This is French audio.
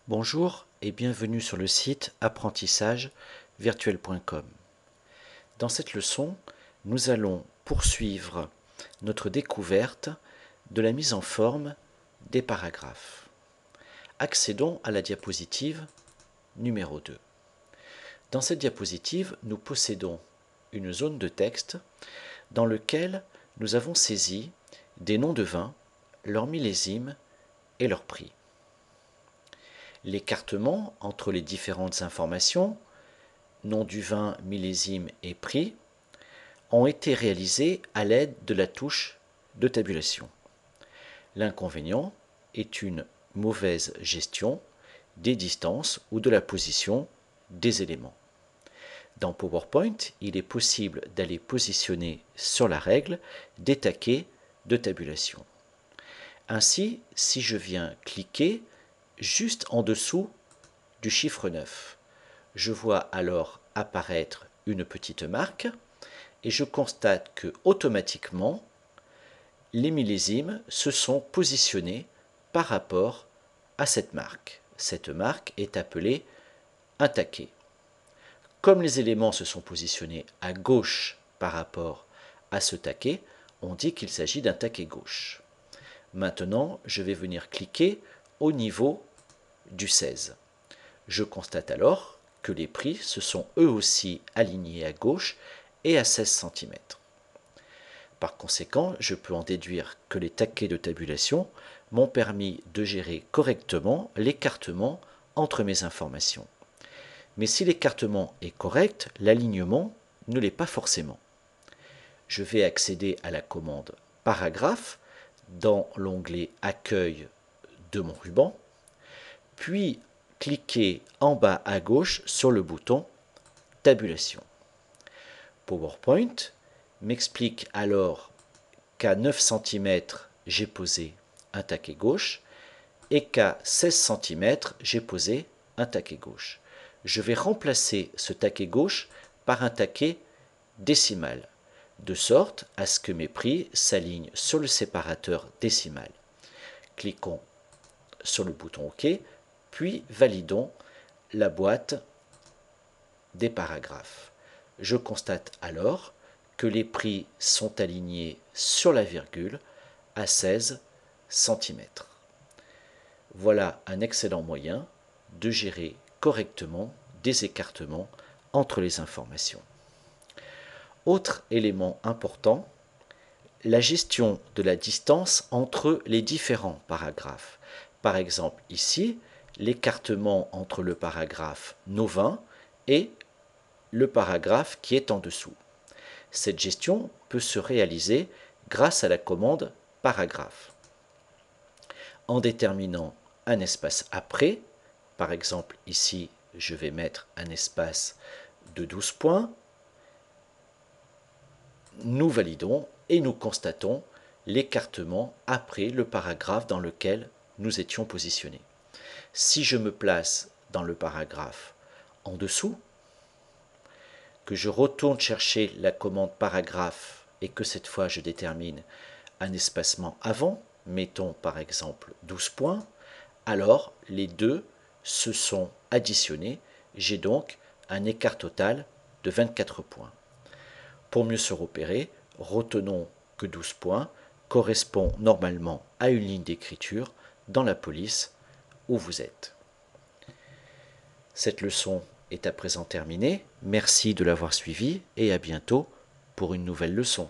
Bonjour et bienvenue sur le site apprentissagevirtuel.com. Dans cette leçon, nous allons poursuivre notre découverte de la mise en forme des paragraphes. Accédons à la diapositive numéro 2. Dans cette diapositive, nous possédons une zone de texte dans laquelle nous avons saisi des noms de vins, leur millésime et leur prix. L'écartement entre les différentes informations, nom du vin, millésime et prix, ont été réalisés à l'aide de la touche de tabulation. L'inconvénient est une mauvaise gestion des distances ou de la position des éléments. Dans PowerPoint, il est possible d'aller positionner sur la règle des taquets de tabulation. Ainsi, si je viens cliquer juste en dessous du chiffre 9, je vois alors apparaître une petite marque et je constate que automatiquement les millésimes se sont positionnés par rapport à cette marque. Cette marque est appelée un taquet. Comme les éléments se sont positionnés à gauche par rapport à ce taquet, on dit qu'il s'agit d'un taquet gauche. Maintenant, je vais venir cliquer au niveau du 16. Je constate alors que les prix se sont eux aussi alignés à gauche et à 16 cm. Par conséquent, je peux en déduire que les taquets de tabulation m'ont permis de gérer correctement l'écartement entre mes informations. Mais si l'écartement est correct, l'alignement ne l'est pas forcément. Je vais accéder à la commande paragraphe dans l'onglet Accueil de mon ruban, puis cliquer en bas à gauche sur le bouton Tabulation. PowerPoint m'explique alors qu'à 9 cm, j'ai posé un taquet gauche et qu'à 16 cm, j'ai posé un taquet gauche. Je vais remplacer ce taquet gauche par un taquet décimal, de sorte à ce que mes prix s'alignent sur le séparateur décimal. Cliquons sur le bouton OK, puis validons la boîte des paragraphes. Je constate alors que les prix sont alignés sur la virgule à 16 cm. Voilà un excellent moyen de gérer correctement des écartements entre les informations. Autre élément important, la gestion de la distance entre les différents paragraphes. Par exemple, ici, l'écartement entre le paragraphe nos vins et le paragraphe qui est en dessous. Cette gestion peut se réaliser grâce à la commande paragraphe. En déterminant un espace après, par exemple ici, je vais mettre un espace de 12 points, nous validons et nous constatons l'écartement après le paragraphe dans lequel nous étions positionnés. Si je me place dans le paragraphe en dessous, que je retourne chercher la commande paragraphe et que cette fois je détermine un espacement avant, mettons par exemple 12 points, alors les deux se sont additionnés, j'ai donc un écart total de 24 points. Pour mieux se repérer, retenons que 12 points correspond normalement à une ligne d'écriture dans la police où vous êtes. Cette leçon est à présent terminée. Merci de l'avoir suivie et à bientôt pour une nouvelle leçon.